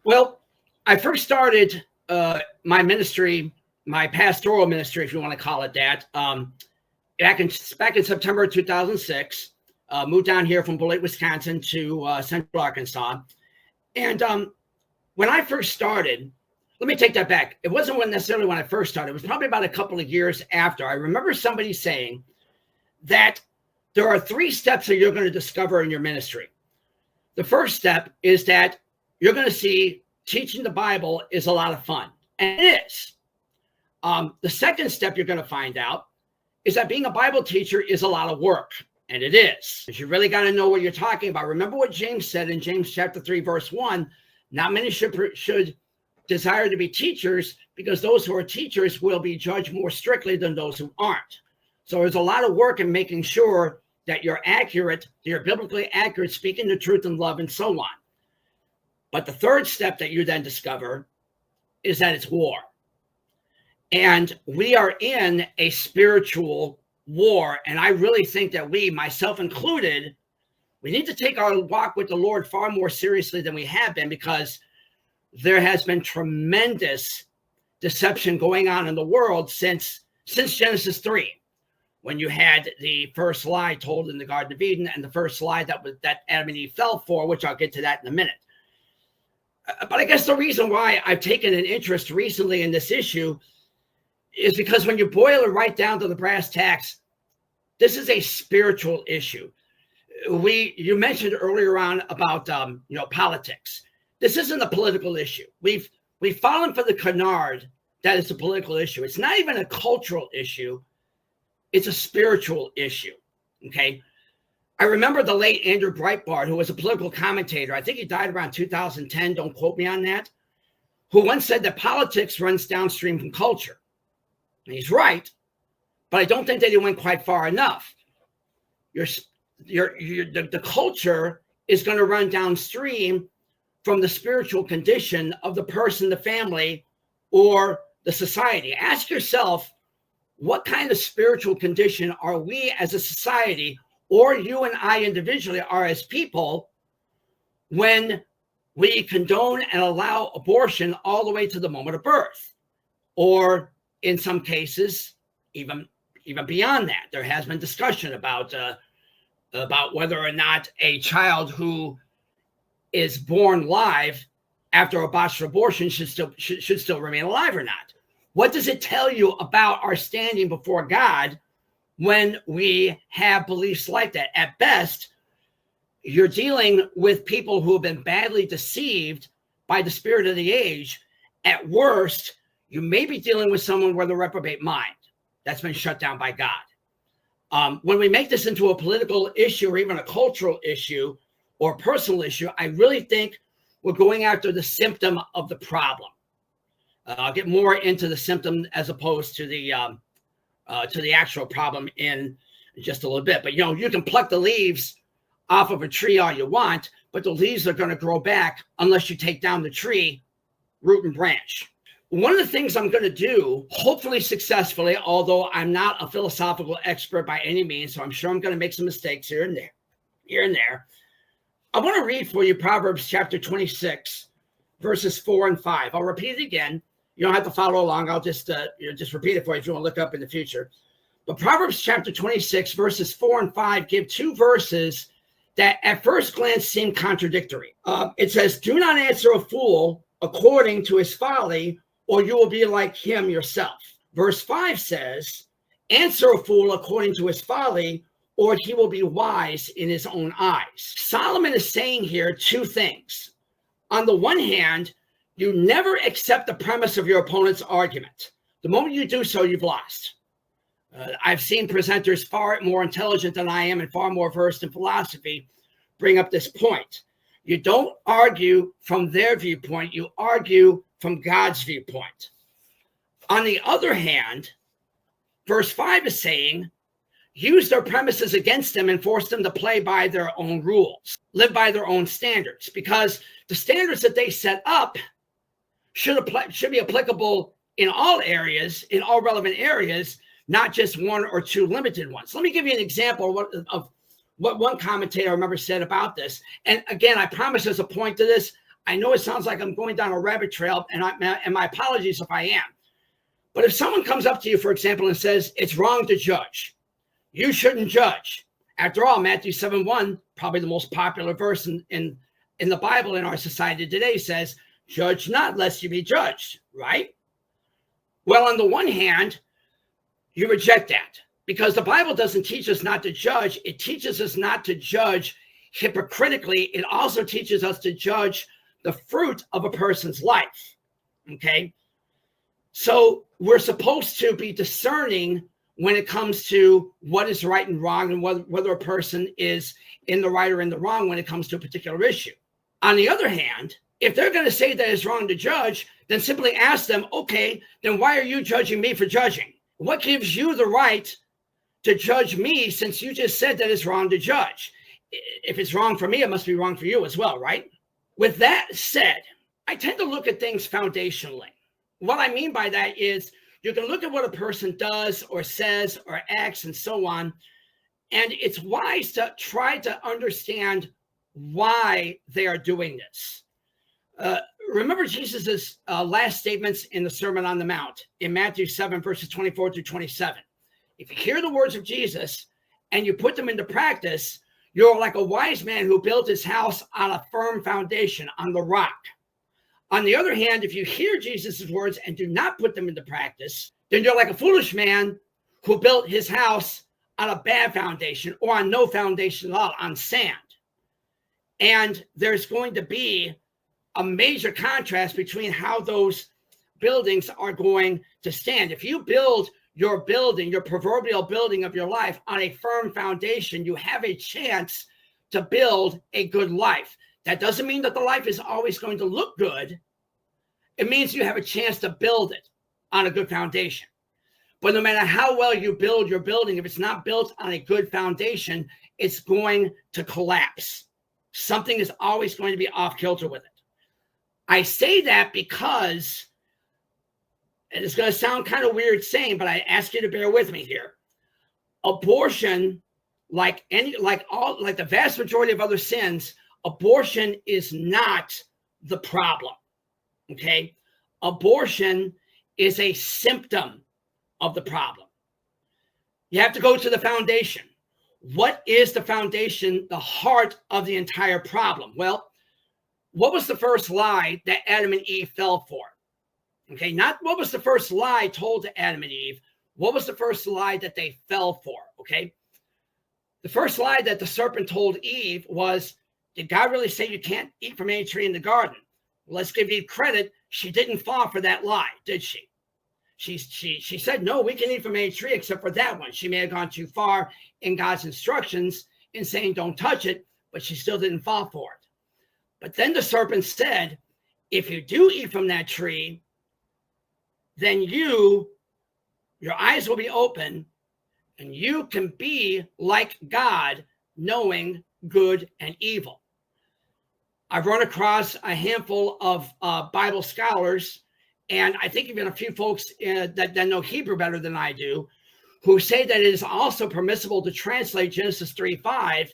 Well, I first started my ministry, my pastoral ministry, if you want to call it that, back in September of 2006. Moved down here from Beloit, Wisconsin to Central Arkansas. And when I first started, let me take that back. It wasn't necessarily when I first started. It was probably about a couple of years after. I remember somebody saying that there are 3 steps that you're going to discover in your ministry. The first step is that you're going to see teaching the Bible is a lot of fun. And it is. The second step you're going to find out is that being a Bible teacher is a lot of work. And it is. Because you really got to know what you're talking about. Remember what James said in James chapter 3, verse 1. Not many should desire to be teachers, because those who are teachers will be judged more strictly than those who aren't. So there's a lot of work in making sure that you're accurate, you're biblically accurate, speaking the truth in love, and so on. But the third step that you then discover is that it's war. And we are in a spiritual war. And I really think that we, myself included, we need to take our walk with the Lord far more seriously than we have been, because there has been tremendous deception going on in the world since Genesis 3, when you had the first lie told in the Garden of Eden, and the first lie that Adam and Eve fell for, which I'll get to that in a minute. But I guess the reason why I've taken an interest recently in this issue is because when you boil it right down to the brass tacks, this is a spiritual issue. You mentioned earlier on about politics. This isn't a political issue. We've fallen for the canard that it's a political issue. It's not even a cultural issue. It's a spiritual issue. Okay. I remember the late Andrew Breitbart, who was a political commentator. I think he died around 2010. Don't quote me on that. Who once said that politics runs downstream from culture. And he's right, but I don't think that he went quite far enough. The culture is going to run downstream from the spiritual condition of the person, the family, or the society. Ask yourself, what kind of spiritual condition are we as a society, or you and I individually are as people, when we condone and allow abortion all the way to the moment of birth? Or in some cases, even beyond that. There has been discussion about whether or not a child who is born live after a botched abortion should still remain alive or not. What does it tell you about our standing before God when we have beliefs like that? At best, you're dealing with people who have been badly deceived by the spirit of the age. At worst, you may be dealing with someone with a reprobate mind that's been shut down by God. When we make this into a political issue or even a cultural issue or personal issue, I really think we're going after the symptom of the problem. I'll get more into the symptom as opposed to the actual problem in just a little bit. But you can pluck the leaves off of a tree all you want, but the leaves are going to grow back unless you take down the tree, root and branch. One of the things I'm going to do, hopefully successfully, although I'm not a philosophical expert by any means, so I'm sure I'm going to make some mistakes here and there. I want to read for you Proverbs chapter 26, verses 4 and 5. I'll repeat it again. You don't have to follow along. I'll just repeat it for you if you want to look up in the future. But Proverbs chapter 26, verses 4 and 5 give 2 verses that at first glance seem contradictory. It says, "Do not answer a fool according to his folly, or you will be like him yourself." Verse 5 says, "Answer a fool according to his folly, or he will be wise in his own eyes." Solomon is saying here 2 things. On the one hand, you never accept the premise of your opponent's argument. The moment you do so, you've lost. I've seen presenters far more intelligent than I am and far more versed in philosophy bring up this point. You don't argue from their viewpoint, you argue from God's viewpoint. On the other hand, verse 5 is saying, use their premises against them and force them to play by their own rules, live by their own standards, because the standards that they set up should be applicable in all areas, in all relevant areas, not just 1 or 2 limited ones. Let me give you an example of what one commentator I remember said about this. And again, I promise there's a point to this. I know it sounds like I'm going down a rabbit trail, and my apologies if I am. But if someone comes up to you, for example, and says, it's wrong to judge, you shouldn't judge. After all, Matthew 7:1, probably the most popular verse in the Bible in our society today, says, judge not lest you be judged, right? Well, on the one hand, you reject that because the Bible doesn't teach us not to judge. It teaches us not to judge hypocritically. It also teaches us to judge the fruit of a person's life, okay? So we're supposed to be discerning when it comes to what is right and wrong and whether a person is in the right or in the wrong when it comes to a particular issue. On the other hand, if they're going to say that it's wrong to judge, then simply ask them, okay, then why are you judging me for judging? What gives you the right to judge me since you just said that it's wrong to judge? If it's wrong for me, it must be wrong for you as well, right? With that said, I tend to look at things foundationally. What I mean by that is you can look at what a person does or says or acts and so on, and it's wise to try to understand why they are doing this. Remember Jesus's last statements in the Sermon on the Mount in Matthew 7, verses 24 through 27. If you hear the words of Jesus and you put them into practice, you're like a wise man who built his house on a firm foundation, on the rock. On the other hand, if you hear Jesus's words and do not put them into practice, then you're like a foolish man who built his house on a bad foundation or on no foundation at all, on sand. And there's going to be a major contrast between how those buildings are going to stand. If you build your building, your proverbial building of your life on a firm foundation, you have a chance to build a good life. That doesn't mean that the life is always going to look good. It means you have a chance to build it on a good foundation. But no matter how well you build your building, if it's not built on a good foundation, it's going to collapse. Something is always going to be off kilter with it. I say that because, and it's going to sound kind of weird saying, but I ask you to bear with me here. Abortion, like the vast majority of other sins, abortion is not the problem. Okay? Abortion is a symptom of the problem. You have to go to the foundation. What is the foundation, the heart of the entire problem? Well, what was the first lie that Adam and Eve fell for? Okay, not what was the first lie told to Adam and Eve. What was the first lie that they fell for? Okay, the first lie that the serpent told Eve was, did God really say you can't eat from any tree in the garden? Well, let's give Eve credit. She didn't fall for that lie, did she? She said, no, we can eat from any tree except for that one. She may have gone too far in God's instructions in saying don't touch it, but she still didn't fall for it. But then the serpent said, if you do eat from that tree, then your eyes will be open and you can be like God, knowing good and evil. I've run across a handful of Bible scholars, and I think even a few folks that know Hebrew better than I do, who say that it is also permissible to translate Genesis 3:5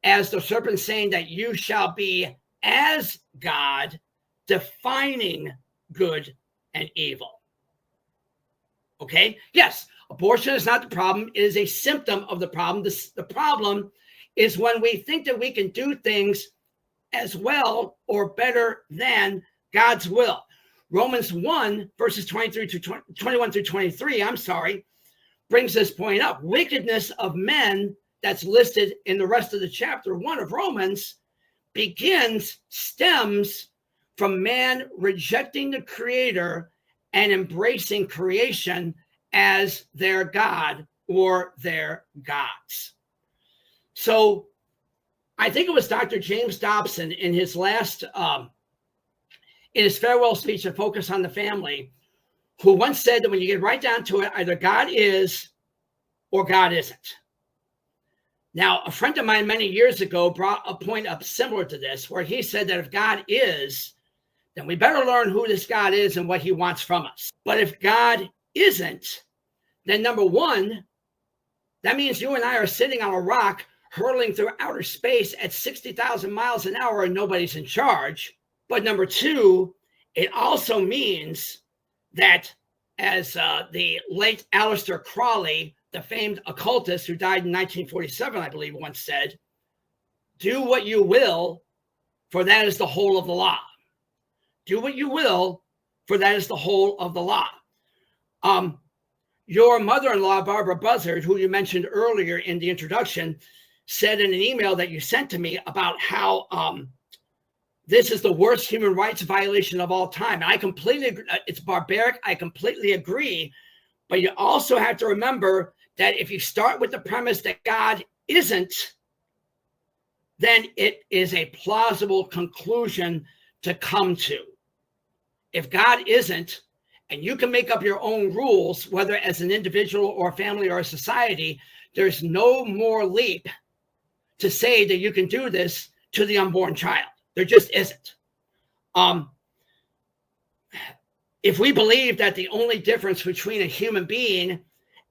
as the serpent saying that you shall be as God, defining good and evil. Okay? Yes, abortion is not the problem. It is a symptom of the problem. The problem is when we think that we can do things as well or better than God's will. Romans 1, verses 21 through 23, brings this point up. Wickedness of men, that's listed in the rest of the chapter 1 of Romans, stems from man rejecting the Creator and embracing creation as their God or their gods. So I think it was Dr. James Dobson in his in his farewell speech to Focus on the Family, who once said that when you get right down to it, either God is or God isn't. Now, a friend of mine many years ago brought a point up similar to this, where he said that if God is, then we better learn who this God is and what he wants from us. But if God isn't, then number one, that means you and I are sitting on a rock hurtling through outer space at 60,000 miles an hour and nobody's in charge. But number two, it also means that, as the late Aleister Crowley, the famed occultist who died in 1947, I believe, once said, do what you will, for that is the whole of the law. Do what you will, for that is the whole of the law. Your mother-in-law, Barbara Buzzard, who you mentioned earlier in the introduction, said in an email that you sent to me about how this is the worst human rights violation of all time. And I completely agree. It's barbaric. I completely agree. But you also have to remember that if you start with the premise that God isn't, then it is a plausible conclusion to come to. If God isn't, and you can make up your own rules, whether as an individual or a family or a society, there's no more leap to say that you can do this to the unborn child. There just isn't. If we believe that the only difference between a human being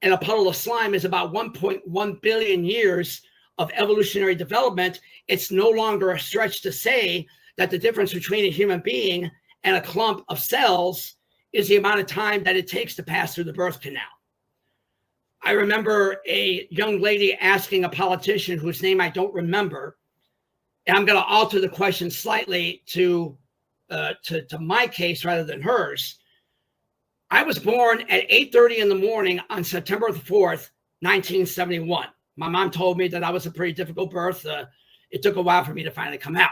and a puddle of slime is about 1.1 billion years of evolutionary development, it's no longer a stretch to say that the difference between a human being and a clump of cells is the amount of time that it takes to pass through the birth canal. I remember a young lady asking a politician whose name I don't remember, and I'm going to alter the question slightly to my case rather than hers. I was born at 8:30 in the morning on September the 4th, 1971. My mom told me that I was a pretty difficult birth. It took a while for me to finally come out.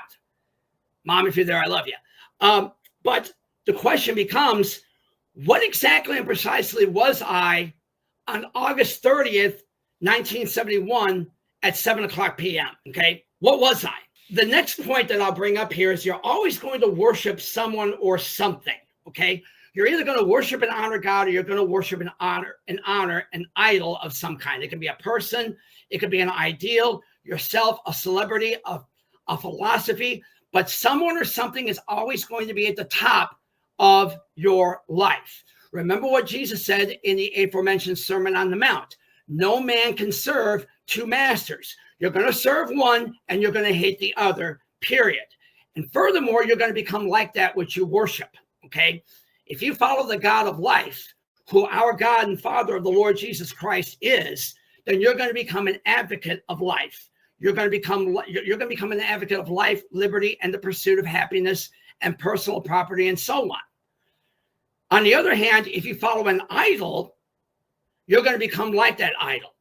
Mom, if you're there, I love you. But the question becomes, what exactly and precisely was I on August 30th, 1971 at 7:00 p.m.? Okay, what was I? The next point that I'll bring up here is you're always going to worship someone or something, okay? You're either going to worship and honor God, or you're going to worship and honor an idol of some kind. It can be a person, it could be an ideal, yourself, a celebrity, a philosophy, but someone or something is always going to be at the top of your life. Remember what Jesus said in the aforementioned Sermon on the Mount. No man can serve two masters. You're going to serve one and you're going to hate the other, period. And furthermore, you're going to become like that which you worship, okay? If you follow the God of life, who our God and Father of the Lord Jesus Christ is, then you're going to become an advocate of life. You're going to become an advocate of life, liberty, and the pursuit of happiness and personal property and so on. On the other hand, if you follow an idol, you're going to become like that idol.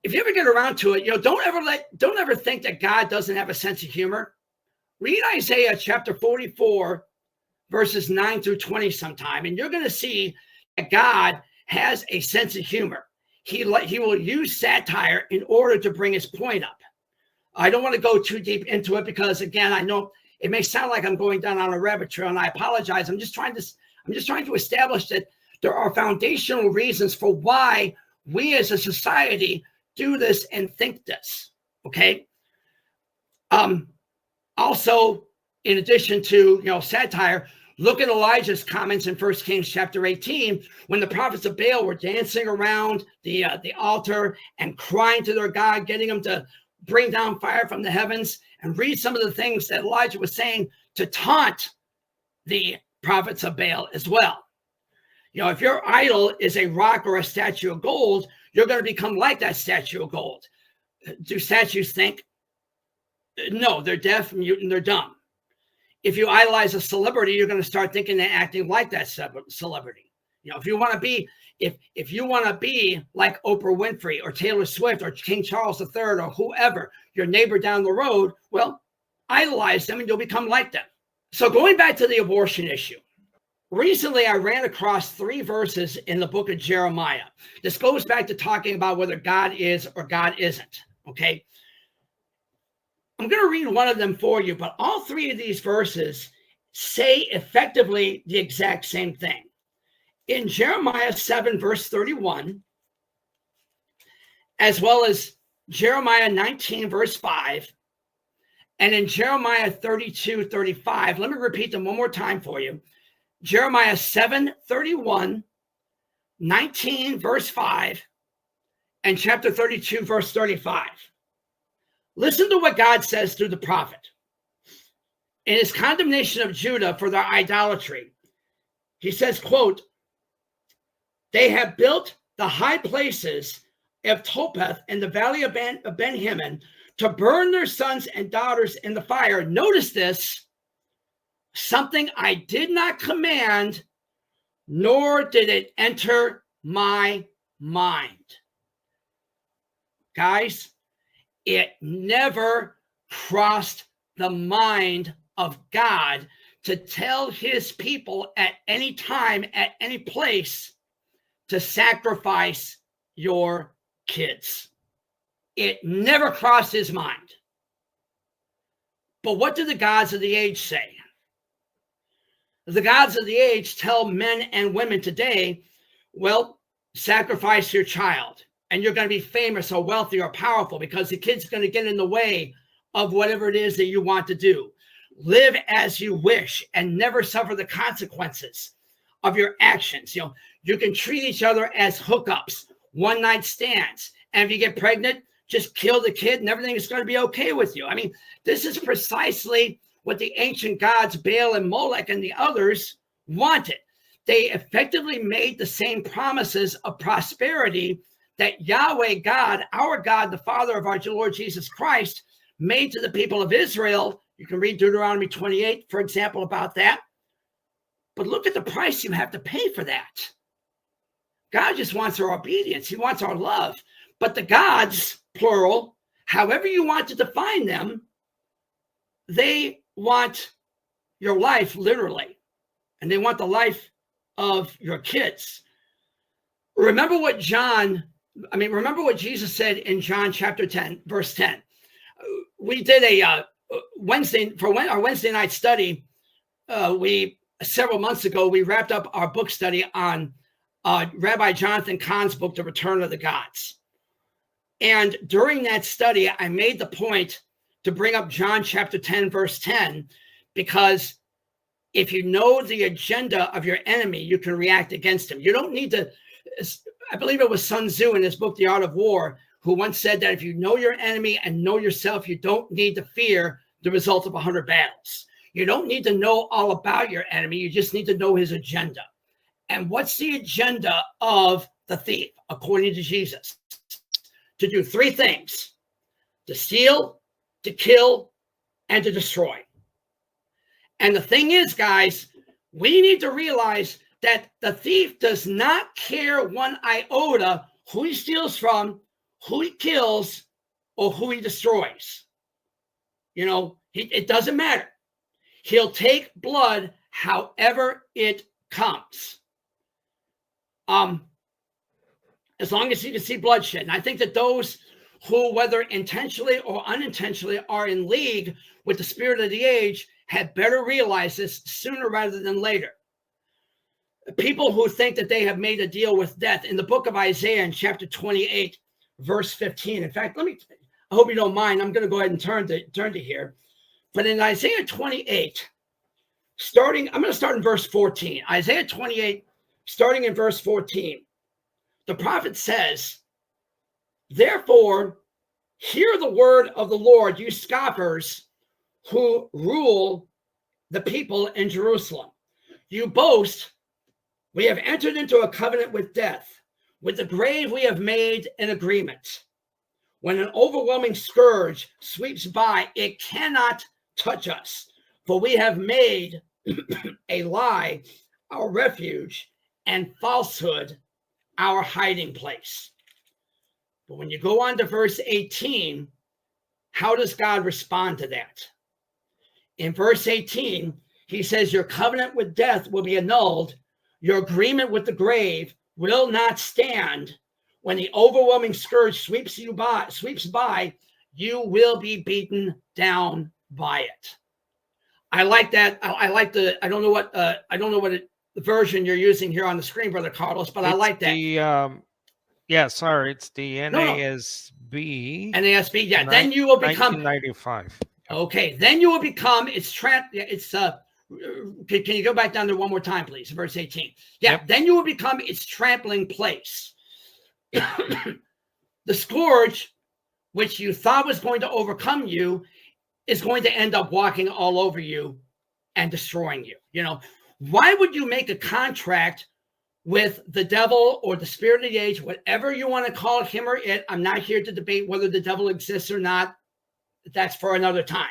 If you ever get around to it, don't ever think that God doesn't have a sense of humor. Read Isaiah chapter 44, verses 9 through 20 sometime, and you're going to see that God has a sense of humor. He will use satire in order to bring his point up. I don't want to go too deep into it because, again, I know it may sound like I'm going down on a rabbit trail, and I apologize. I'm just trying to establish that there are foundational reasons for why we as a society do this and think this, okay? Also, in addition to, satire, look at Elijah's comments in 1 Kings chapter 18, when the prophets of Baal were dancing around the altar and crying to their God, getting them to bring down fire from the heavens, and read some of the things that Elijah was saying to taunt the prophets of Baal as well. If your idol is a rock or a statue of gold, you're going to become like that statue of gold. Do statues think? No, they're deaf, mute, and they're dumb. If you idolize a celebrity, you're going to start thinking and acting like that celebrity. If you want to be, if you want to be like Oprah Winfrey or Taylor Swift or King Charles III or whoever, your neighbor down the road, well, idolize them and you'll become like them. So going back to the abortion issue, recently I ran across 3 verses in the book of Jeremiah. This goes back to talking about whether God is or God isn't, okay? I'm going to read one of them for you, but all 3 of these verses say effectively the exact same thing. In Jeremiah 7, verse 31, as well as Jeremiah 19, verse 5, and in Jeremiah 32, 35, let me repeat them one more time for you. Jeremiah 7, 31, 19, verse 5, and chapter 32, verse 35. Listen to what God says through the prophet. in his condemnation of Judah for their idolatry. He says, quote, they have built the high places of Topheth in the valley of Ben Hinnom to burn their sons and daughters in the fire. Notice this, something I did not command, nor did it enter my mind. Guys, it never crossed the mind of God to tell his people at any time, at any place, to sacrifice your kids. It never crossed his mind. But what do the gods of the age say? The gods of the age tell men and women today, well, sacrifice your child, and you're going to be famous or wealthy or powerful because the kid's going to get in the way of whatever it is that you want to do. Live as you wish and never suffer the consequences of your actions. You know, you can treat each other as hookups, one-night stands, and if you get pregnant, just kill the kid and everything is going to be okay with you. I mean, this is precisely what the ancient gods, Baal and Molech and the others, wanted. They effectively made the same promises of prosperity that Yahweh God, our God, the Father of our Lord Jesus Christ, made to the people of Israel. You can read Deuteronomy 28, for example, about that. But look at the price you have to pay for that. God just wants our obedience. He wants our love. But the gods, plural, however you want to define them, they want your life, literally. And they want the life of your kids. Remember what Jesus said in John chapter 10, verse 10. We did a our Wednesday night study. Several months ago, we wrapped up our book study on Rabbi Jonathan Cahn's book, The Return of the Gods. And during that study, I made the point to bring up John chapter 10, verse 10, because if you know the agenda of your enemy, you can react against him. You don't need to, I believe it was Sun Tzu in his book, The Art of War, who once said that if you know your enemy and know yourself, you don't need to fear the result of 100 battles. You don't need to know all about your enemy. You just need to know his agenda. And what's the agenda of the thief, according to Jesus? To do three things: to steal, to kill, and to destroy. And the thing is, guys, we need to realize that the thief does not care one iota who he steals from, who he kills, or who he destroys. You know, it doesn't matter. He'll take blood however it comes. As long as he can see bloodshed. And I think that those who, whether intentionally or unintentionally, are in league with the spirit of the age had better realize this sooner rather than later. People who think that they have made a deal with death, in the book of Isaiah in chapter 28, verse 15. In fact, I hope you don't mind. I'm going to go ahead and turn to here. But in Isaiah 28, I'm going to start in verse 14. Isaiah 28, starting in verse 14. The prophet says, therefore, hear the word of the Lord, you scoffers who rule the people in Jerusalem. You boast, we have entered into a covenant with death. With the grave we have made an agreement. When an overwhelming scourge sweeps by, it cannot touch us, for we have made a lie our refuge and falsehood our hiding place. But when you go on to verse 18, how does God respond to that? In verse 18, he says, your covenant with death will be annulled. Your agreement with the grave will not stand. When the overwhelming scourge sweeps by, you will be beaten down by it. I like that. I don't know what version you're using here on the screen, Brother Carlos, but I like that. It's the NASB. NASB, yeah. Then you will become 1995. Okay, then you will become. Can you go back down there one more time, please? Verse 18. Yeah. Yep. Then you will become its trampling place. The scourge, which you thought was going to overcome you, is going to end up walking all over you and destroying you. You know, why would you make a contract with the devil or the spirit of the age, whatever you want to call him or it? I'm not here to debate whether the devil exists or not. That's for another time.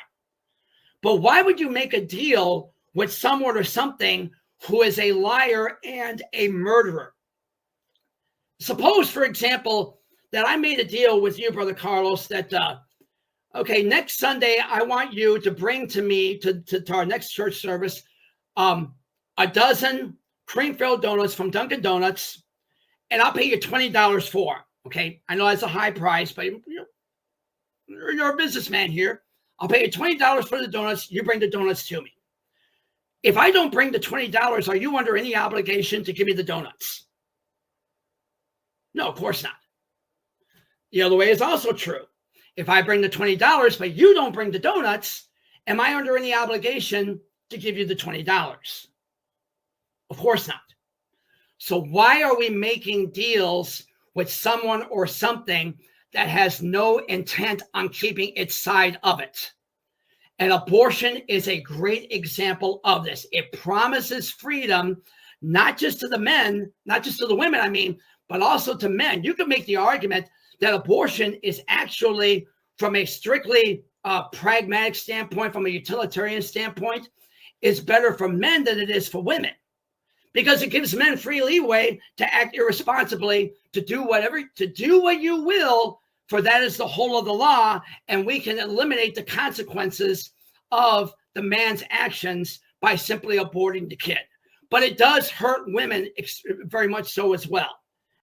But why would you make a deal with someone or something who is a liar and a murderer? Suppose, for example, that I made a deal with you, Brother Carlos, that, okay, next Sunday, I want you to bring to me, to our next church service, a dozen cream-filled donuts from Dunkin' Donuts, and I'll pay you $20 for them, okay? I know that's a high price, but you're a businessman here. I'll pay you $20 for the donuts. You bring the donuts to me. If I don't bring the $20, are you under any obligation to give me the donuts? No, of course not. The other way is also true. If I bring the $20, but you don't bring the donuts, am I under any obligation to give you the $20? Of course not. So why are we making deals with someone or something that has no intent on keeping its side of it? And abortion is a great example of this. It promises freedom, not just to the men, not just to the women, I mean, but also to men. You can make the argument that abortion is actually, from a strictly pragmatic standpoint, from a utilitarian standpoint, is better for men than it is for women, because it gives men free leeway to act irresponsibly, to do what you will, for that is the whole of the law, and we can eliminate the consequences of the man's actions by simply aborting the kid. But it does hurt women very much so as well.